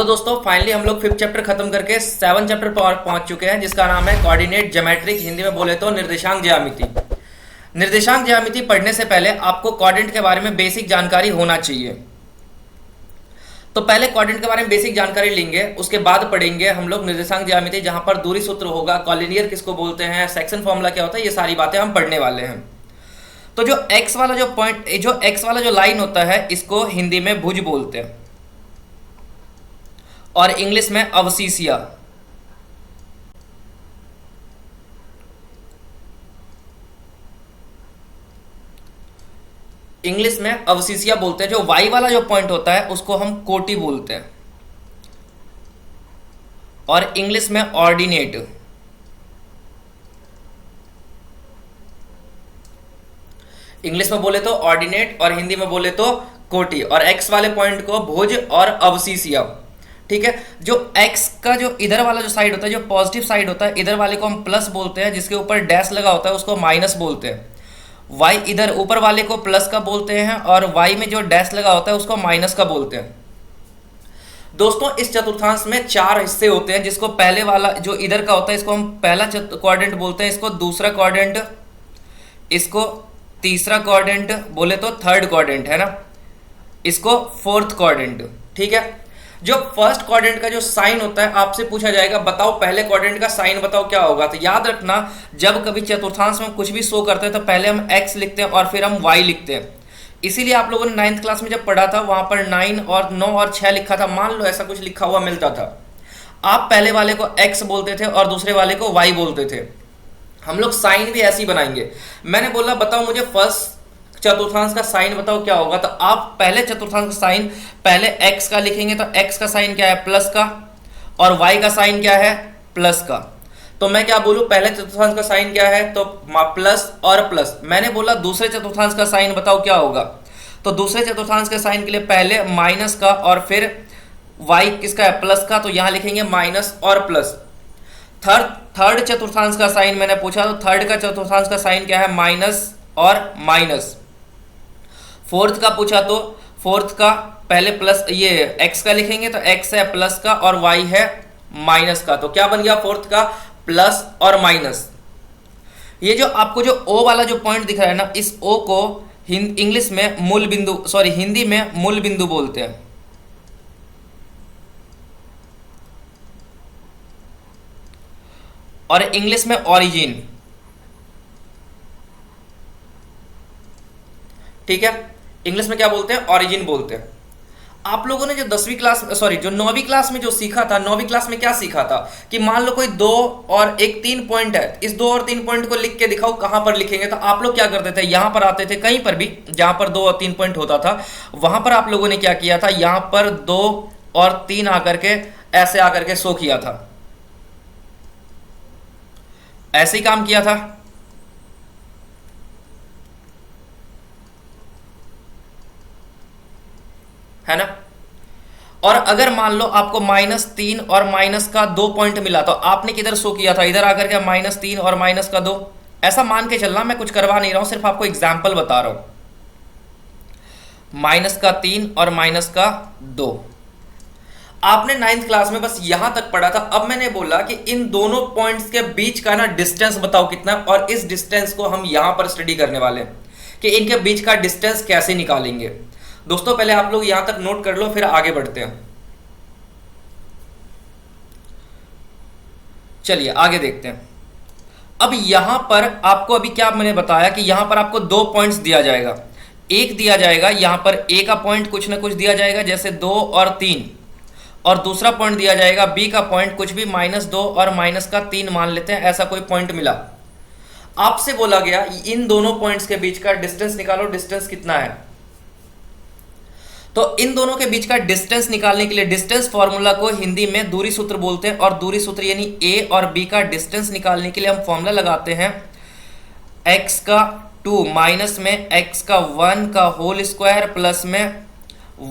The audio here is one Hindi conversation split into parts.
दोस्तों फाइनली हम लोग 5th चैप्टर खत्म करके 7th चैप्टर पर पहुंच चुके हैं, जिसका नाम है कोऑर्डिनेट ज्योमेट्रिक, हिंदी में बोले तो निर्देशांक ज्यामिति। निर्देशांक ज्यामिति पढ़ने से पहले आपको कोऑर्डिनेट के बारे में बेसिक जानकारी होना चाहिए। तो पहले कोऑर्डिनेट के बारे में बेसिक जानकारी लेंगे, उसके बाद पढ़ेंगे हम लोग निर्देशांक ज्यामिति, जहां पर दूरी सूत्र होगा, कॉलिनियर किसको बोलते हैं, सेक्शन फॉर्मूला क्या होता है, ये सारी बातें हम पढ़ने वाले हैं। तो जो एक्स वाला जो पॉइंट, जो एक्स वाला जो लाइन होता है, इसको हिंदी में भुज बोलते हैं और इंग्लिश में अवशिष्या। इंग्लिश में अवशिष्या बोलते हैं। जो वाई वाला जो पॉइंट होता है उसको हम कोटि बोलते हैं और इंग्लिश में ऑर्डिनेट। इंग्लिश में बोले तो ऑर्डिनेट और हिंदी में बोले तो कोटि, और एक्स वाले पॉइंट को भुज और अवशिष्या। ठीक है, जो x का जो इधर वाला जो साइड होता है, जो पॉजिटिव साइड होता है, इधर वाले को हम प्लस बोलते हैं, जिसके ऊपर डैश लगा होता है उसको माइनस बोलते हैं। y इधर ऊपर वाले को प्लस का बोलते हैं और y में जो डैश लगा होता है उसको माइनस का बोलते हैं। दोस्तों इस चतुर्थांश में 4 हिस्से होते हैं, जिसको पहले वाला जो इधर का होता है इसको हम पहला क्वाड्रेंट बोलते हैं, इसको दूसरा क्वाड्रेंट, इसको तीसरा क्वाड्रेंट, बोले तो थर्ड क्वाड्रेंट है ना, इसको फोर्थ क्वाड्रेंट। ठीक है, जो फर्स्ट क्वाड्रेंट का जो साइन होता है, आपसे पूछा जाएगा बताओ पहले क्वाड्रेंट का साइन बताओ क्या होगा। तो याद रखना, जब कभी चतुर्थांश में कुछ भी शो करते हैं तो पहले हम x लिखते हैं और फिर हम y लिखते हैं। इसीलिए आप लोगों ने 9th क्लास में जब पढ़ा था वहां पर 9 और 9 और 6 लिखा था, मान लो ऐसा कुछ लिखा हुआ मिलता था, आप पहले वाले को x बोलते थे और दूसरे वाले को y बोलते थे। हम लोग साइन भी ऐसे ही बनाएंगे। मैंने बोला बताओ मुझे फर्स्ट चतुर्थांश का साइन बताओ क्या होगा, तो आप पहले चतुर्थांश का साइन पहले x का लिखेंगे, तो x का साइन क्या है, प्लस का, और y का साइन क्या है, प्लस का। तो मैं क्या बोलूं, पहले चतुर्थांश का साइन क्या है, तो प्लस और प्लस। मैंने बोला दूसरे चतुर्थांश का साइन बताओ क्या होगा, तो दूसरे चतुर्थांश के साइन के लिए पहले माइनस का और फिर y किसका है, प्लस का, तो यहां लिखेंगे माइनस और प्लस। थर्ड चतुर्थांश का साइन मैंने पूछा, तो थर्ड का चतुर्थांश का साइन क्या है, माइनस और माइनस। फोर्थ का पूछा तो फोर्थ का पहले प्लस, ये x का लिखेंगे तो x है प्लस का और y है माइनस का, तो क्या बन गया फोर्थ का, प्लस और माइनस। ये जो आपको जो O वाला जो पॉइंट दिख रहा है ना, इस O को इंग्लिश में मूल बिंदु, सॉरी हिंदी में मूल बिंदु बोलते हैं और इंग्लिश में ओरिजिन। ठीक है, इंग्लिश में क्या बोलते हैं, ओरिजिन बोलते हैं। आप लोगों ने जो 10वीं क्लास, सॉरी जो 9वीं क्लास में जो सीखा था, 9वीं क्लास में क्या सीखा था कि मान लो कोई 2 और एक 3 पॉइंट है, इस 2 और 3 पॉइंट को लिख के दिखाओ कहां पर लिखेंगे। तो आप लोग क्या करते थे, यहां पर आते थे, कहीं पर भी जहां पर 2 और 3 पॉइंट होता था वहां पर आप लोगों ने क्या किया था, यहां पर 2 और 3 आकर के ऐसे आकर के शो किया था, ऐसे ही काम किया था, है ना। और अगर मान लो आपको -3 और माइनस का 2 पॉइंट मिला, तो आपने किधर शो किया था, इधर आकर के -3 और माइनस का 2, ऐसा मान के चलना, मैं कुछ करवा नहीं रहा हूं, सिर्फ आपको एग्जाम्पल बता रहा हूं। -3 और -2 आपने 9th क्लास में बस यहां तक पढ़ा था। अब मैंने बोला कि इन दोनों पॉइंट्स के बीच का ना डिस्टेंस बताओ कितना, और इस डिस्टेंस को हम यहां पर स्टडी करने वाले हैं कि इनके बीच का डिस्टेंस कैसे निकालेंगे। दोस्तों पहले आप लोग यहां तक नोट कर लो, फिर आगे बढ़ते हैं। चलिए आगे देखते हैं। अब यहां पर आपको अभी क्या मैंने बताया कि यहां पर आपको 2 पॉइंट्स दिया जाएगा, एक दिया जाएगा यहां पर ए का पॉइंट कुछ ना कुछ दिया जाएगा, जैसे 2 और 3, और दूसरा पॉइंट दिया जाएगा बी का पॉइंट कुछ भी -2 और -3 मान लेते हैं, ऐसा कोई पॉइंट मिला। आपसे बोला गया इन दोनों पॉइंट्स के बीच का डिस्टेंस निकालो, डिस्टेंस कितना है। तो इन दोनों के बीच का डिस्टेंस निकालने के लिए डिस्टेंस फॉर्मूला को हिंदी में दूरी सूत्र बोलते हैं, और दूरी सूत्र यानी a और b का डिस्टेंस निकालने के लिए हम फॉर्मूला लगाते हैं x का 2 माइनस में x का 1 का होल स्क्वायर प्लस में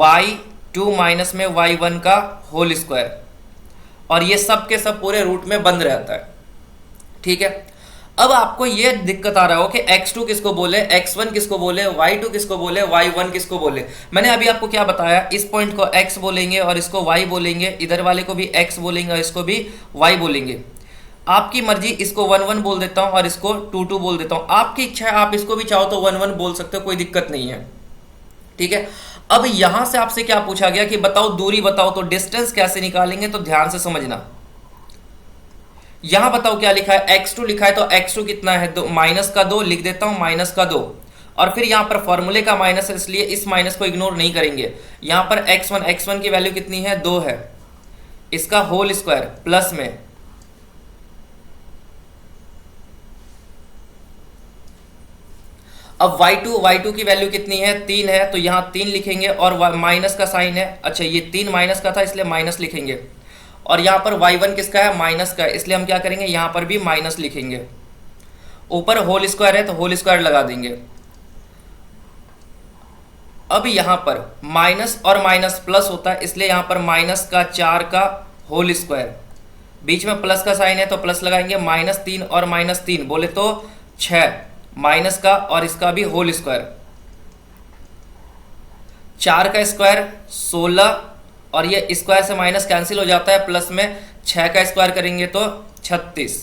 y2 माइनस में y1 का होल स्क्वायर, और ये सब के सब पूरे रूट में बंद रहता है। ठीक है, अब आपको ये दिक्कत आ रहा हो कि x2 किसको बोले, x1 किसको बोले, y2 किसको बोले, y1 किसको बोले। मैंने अभी आपको क्या बताया, इस पॉइंट को x बोलेंगे और इसको y बोलेंगे, इधर वाले को भी x बोलेंगे और इसको भी y बोलेंगे। आपकी मर्जी, इसको 1 1 बोल देता हूं और इसको 2 2 बोल देता हूं, आपकी इच्छा है, आप इसको भी चाहो तो 1 1 बोल सकते हो, कोई दिक्कत नहीं है। ठीक है, अब यहां से आपसे क्या पूछा गया कि बताओ दूरी बताओ, तो डिस्टेंस कैसे निकालेंगे, तो ध्यान से समझना। यहां बताओ क्या लिखा है, x2 लिखा है, तो x2 कितना है, -2 लिख देता हूं, -2। और फिर यहां पर फॉर्मूले का माइनस है, इसलिए इस माइनस को इग्नोर नहीं करेंगे। यहां पर x1 की वैल्यू कितनी है, 2 है, इसका होल स्क्वायर प्लस में अब y2 की वैल्यू कितनी है, 3 है, तो यहां 3 लिखेंगे और माइनस का साइन है, अच्छा ये 3 माइनस का था इसलिए माइनस लिखेंगे। और यहां पर y1 किसका है, माइनस का है, इसलिए हम क्या करेंगे, यहां पर भी माइनस लिखेंगे। ऊपर होल स्क्वायर है तो होल स्क्वायर लगा देंगे। अब यहां पर माइनस और माइनस प्लस होता है, इसलिए यहां पर -4 का होल स्क्वायर, बीच में प्लस का साइन है तो प्लस लगाएंगे, -3 और -3 बोले तो 6, माइनस का और इसका भी होल स्क्वायर, 4 का स्क्वायर 16, और ये स्क्वायर से माइनस कैंसिल हो जाता है, प्लस में 6 का स्क्वायर करेंगे तो 36।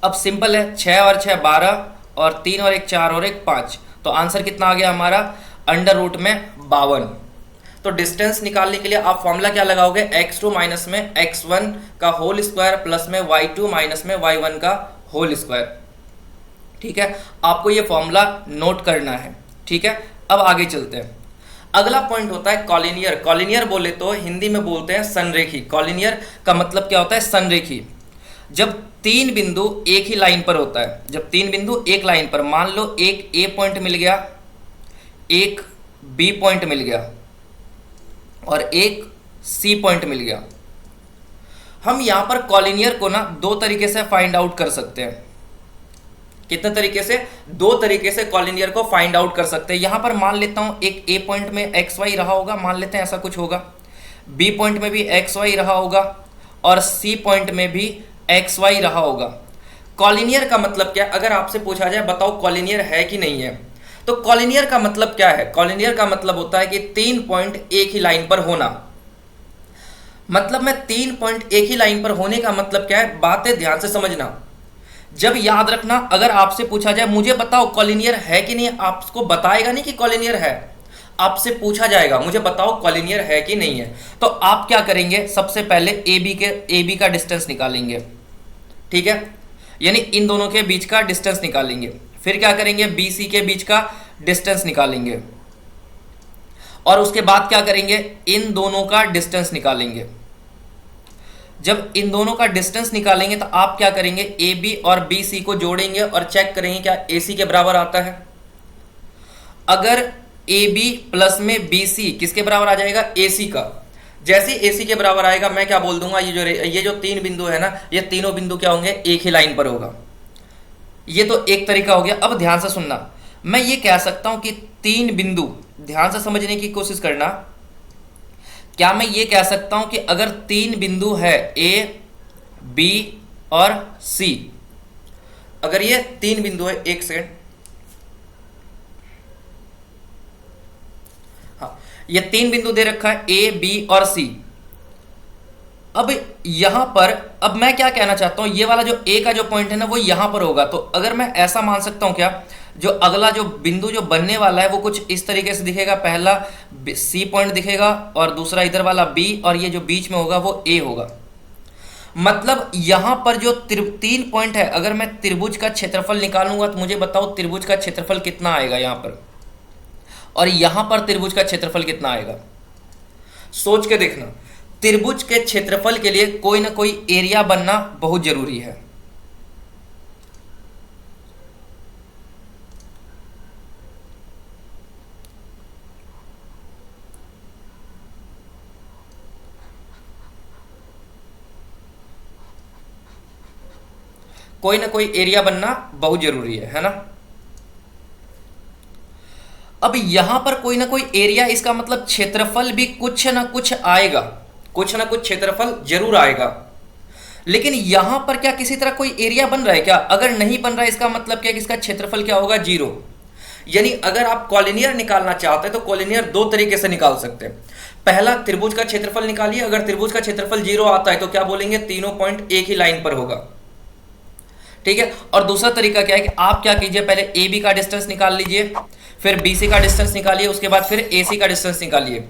अब सिंपल है, 6 और 6 12, और 3 और 1 4 और 1 5, तो आंसर कितना आ गया हमारा, अंडर रूट में 52। तो डिस्टेंस निकालने के लिए आप फॉर्मूला क्या लगाओगे, x2 माइनस में x1 का होल स्क्वायर प्लस में y2 माइनस में y1 का होल स्क्वायर। ठीक है, आपको ये फॉर्मूला नोट करना है। ठीक है, अब आगे चलते हैं। अगला पॉइंट होता है कॉलिनियर। कॉलिनियर बोले तो हिंदी में बोलते हैं संरेखी। कॉलिनियर का मतलब क्या होता है, संरेखी। जब 3 बिंदु एक ही लाइन पर होता है, जब 3 बिंदु एक लाइन पर, मान लो एक ए पॉइंट मिल गया, एक बी पॉइंट मिल गया और एक सी पॉइंट मिल गया। हम यहां पर कॉलिनियर को ना 2 तरीके से फाइंड आउट कर सकते हैं। कितने तरीके से, 2 तरीके से कॉलिनियर को फाइंड आउट कर सकते हैं। यहां पर मान लेता हूं एक ए पॉइंट में एक्स वाई रहा होगा, मान लेते हैं ऐसा कुछ होगा, बी पॉइंट में भी एक्स वाई रहा होगा और सी पॉइंट में भी एक्स वाई रहा होगा। कॉलिनियर का मतलब क्या, अगर आपसे पूछा जाए बताओ कॉलिनियर है कि नहीं है, तो कॉलिनियर का मतलब क्या है, कॉलिनियर का मतलब होता है कि 3 पॉइंट एक ही लाइन पर होना। मतलब मैं 3 पॉइंट एक ही लाइन पर होने का मतलब क्या है, बातें ध्यान से समझना। जब याद रखना, अगर आपसे पूछा जाए मुझे बताओ कॉलिनियर है कि नहीं, आपको बताएगा नहीं कि कॉलिनियर है, आपसे पूछा जाएगा मुझे बताओ कॉलिनियर है कि नहीं है, तो आप क्या करेंगे, सबसे पहले ए बी का डिस्टेंस निकालेंगे। ठीक है, यानी इन दोनों के बीच का डिस्टेंस निकालेंगे। फिर क्या करेंगे, बी सी के बीच का डिस्टेंस निकालेंगे और उसके बाद क्या करेंगे, इन दोनों का डिस्टेंस निकालेंगे। जब इन दोनों का डिस्टेंस निकालेंगे तो आप क्या करेंगे, ए बी और बी सी को जोड़ेंगे और चेक करेंगे क्या ए सी के बराबर आता है। अगर ए बी प्लस में बी सी किसके बराबर आ जाएगा, ए सी का। जैसे ए सी के बराबर आएगा मैं क्या बोल दूंगा, ये जो 3 बिंदु है ना, ये तीनों बिंदु क्या होंगे, एक ही लाइन पर होगा। ये तो एक तरीका हो गया। अब ध्यान से सुनना, मैं ये कह सकता हूं कि 3 बिंदु, ध्यान से समझने की कोशिश करना, क्या मैं ये कह सकता हूं कि अगर 3 बिंदु है ए बी और सी, अगर ये 3 बिंदु है, एक सेकंड, हाँ ये 3 बिंदु दे रखा है ए बी और सी। अब यहां पर, अब मैं क्या कहना चाहता हूं, ये वाला जो ए का जो पॉइंट है ना वो यहां पर होगा, तो अगर मैं ऐसा मान सकता हूं क्या, जो अगला जो बिंदु जो बनने वाला है वो कुछ इस तरीके से दिखेगा, पहला सी पॉइंट दिखेगा और दूसरा इधर वाला बी, और ये जो बीच में होगा वो ए होगा। मतलब यहां पर जो 3 पॉइंट है, अगर मैं त्रिभुज का क्षेत्रफल निकालूंगा तो मुझे बताओ त्रिभुज का क्षेत्रफल कितना आएगा यहां पर, और यहां पर त्रिभुज का क्षेत्रफल कितना आएगा, सोच के देखना। त्रिभुज के क्षेत्रफल के लिए कोई ना कोई एरिया बनना बहुत जरूरी है। कोई ना कोई एरिया बनना बहुत जरूरी है ना। अब यहां पर कोई ना कोई एरिया, इसका मतलब क्षेत्रफल भी कुछ ना कुछ आएगा, कुछ ना कुछ क्षेत्रफल जरूर आएगा। लेकिन यहां पर क्या किसी तरह कोई एरिया बन रहा है क्या? अगर नहीं बन रहा है इसका मतलब क्या है कि इसका क्षेत्रफल क्या होगा? 0। यानी अगर आप कॉलिनियर निकालना चाहते हैं तो कॉलिनियर दो तरीके से निकाल सकते हैं। पहला, त्रिभुज का क्षेत्रफल निकालिए। अगर त्रिभुज का क्षेत्रफल 0 आता है तो क्या बोलेंगे? तीनों पॉइंट एक ही लाइन पर होगा। ठीक है। और दूसरा तरीका क्या है कि आप क्या कीजिए, पहले ए बी का डिस्टेंस निकाल लीजिए, फिर बी सी का डिस्टेंस निकालिए, उसके बाद फिर ए सी का डिस्टेंस निकालिए।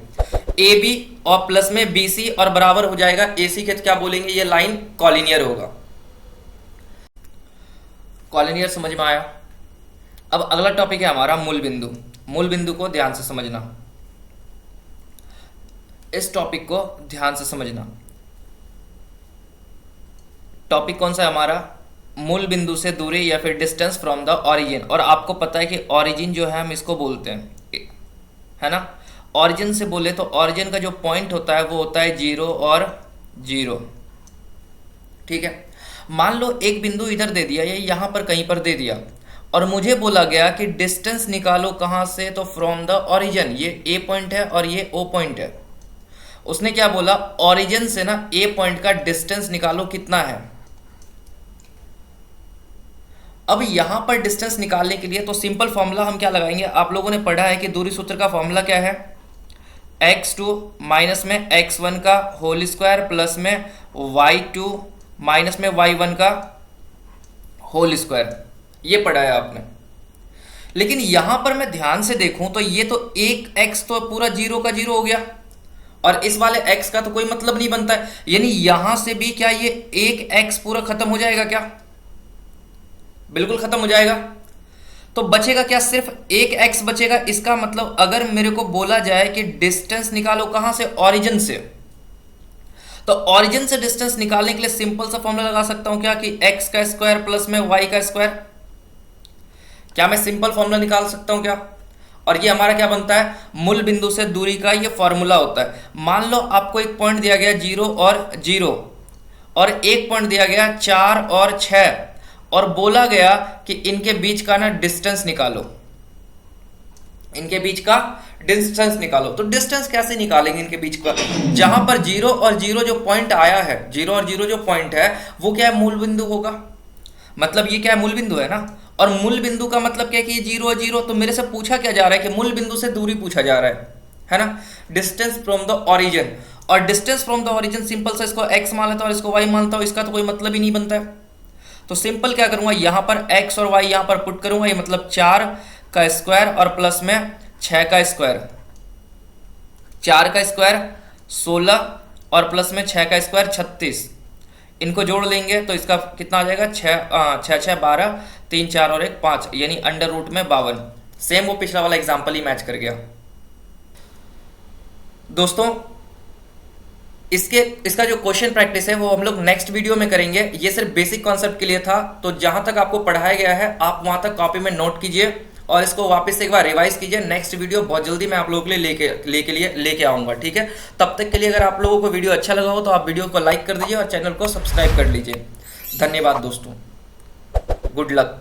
ए बी और प्लस में बी सी और बराबर हो जाएगा ए सी के, तो क्या बोलेंगे? ये लाइन कॉलिनियर होगा। कॉलिनियर समझ में आया? अब अगला टॉपिक है हमारा मूल बिंदु। मूल बिंदु को ध्यान से समझना, इस टॉपिक को ध्यान से समझना। टॉपिक कौन सा है हमारा? मूल बिंदु से दूरी या फिर डिस्टेंस फ्रॉम द ऑरिजिन। और आपको पता है कि ऑरिजिन जो है हम इसको बोलते हैं, है ना? ऑरिजिन से बोले तो ऑरिजिन का जो पॉइंट होता है वो होता है 0 और 0। ठीक है। मान लो एक बिंदु इधर दे दिया या यहां पर कहीं पर दे दिया और मुझे बोला गया कि डिस्टेंस निकालो कहां से? तो फ्रॉम द ऑरिजिन। ये ए पॉइंट है और ये ओ पॉइंट है। उसने क्या बोला? ऑरिजिन से ना ए पॉइंट का डिस्टेंस निकालो कितना है। अब यहां पर डिस्टेंस निकालने के लिए तो सिंपल फॉर्मूला हम क्या लगाएंगे? आप लोगों ने पढ़ा है कि दूरी सूत्र का फॉर्मूला क्या है? x2 माइनस में x1 का होल स्क्वायर प्लस में y2 माइनस में y1 का होल स्क्वायर। ये पढ़ा है आपने। लेकिन यहां पर मैं ध्यान से देखूं तो ये तो एक x तो पूरा 0 का 0 हो गया और इस वाले x का तो कोई मतलब नहीं बनता है। यानी यहां से भी क्या ये एक x पूरा खत्म हो जाएगा क्या? बिल्कुल खत्म हो जाएगा। तो बचेगा क्या? सिर्फ एक x बचेगा। इसका मतलब अगर मेरे को बोला जाए कि डिस्टेंस निकालो कहां से? ऑरिजिन से, तो ऑरिजिन से डिस्टेंस निकालने के लिए सिंपल सा फॉर्मूला लगा सकता हूं क्या? कि x का स्क्वायर प्लस में y का स्क्वायर। क्या मैं सिंपल फॉर्मूला निकाल सकता हूं क्या? और ये हमारा क्या बनता है? मूल बिंदु से दूरी का ये फॉर्मूला होता है। मान लो आपको एक पॉइंट दिया गया 0 और 0 और एक पॉइंट दिया गया 4 और 6 और बोला गया कि इनके बीच का ना डिस्टेंस निकालो, इनके बीच का डिस्टेंस निकालो। तो डिस्टेंस कैसे निकालेंगे इनके बीच का? जहां पर 0 और 0 जो पॉइंट आया है, 0 और 0 जो पॉइंट है वो क्या है? मूल बिंदु होगा। मतलब ये क्या है? मूल बिंदु है ना। और मूल बिंदु का मतलब क्या है कि ये 0 और 0। तो मेरे से पूछा क्या जा रहा है कि मूल बिंदु से दूरी पूछा जा रहा है ना? Distance from the origin. और distance from the origin simple से इसको x मान लेता हूं और इसको y मानता हूं, इसका तो कोई मतलब ही नहीं बनता है। तो सिंपल क्या करूंगा? यहां पर x और y यहां पर पुट करूंगा। ये मतलब 4 का स्क्वायर और प्लस में 6 का स्क्वायर। 4 का स्क्वायर 16 और प्लस में 6 का स्क्वायर 36। इनको जोड़ लेंगे तो इसका कितना आ जाएगा? 6 12, 3 4 और 1 5, यानी अंडर रूट में 52। सेम वो पिछला वाला एग्जाम्पल ही मैच कर गया। दोस्तों इसका जो क्वेश्चन प्रैक्टिस है वो हम लोग नेक्स्ट वीडियो में करेंगे। ये सिर्फ बेसिक कॉन्सेप्ट के लिए था। तो जहां तक आपको पढ़ाया गया है आप वहां तक कॉपी में नोट कीजिए और इसको वापस से एक बार रिवाइज कीजिए। नेक्स्ट वीडियो बहुत जल्दी मैं आप लोगों के लिए लेके आऊंगा। ठीक है। तब तक के लिए अगर आप लोगों को वीडियो अच्छा लगा हो तो आप वीडियो को लाइक कर दीजिए और चैनल को सब्सक्राइब कर लीजिए। धन्यवाद दोस्तों। Good luck.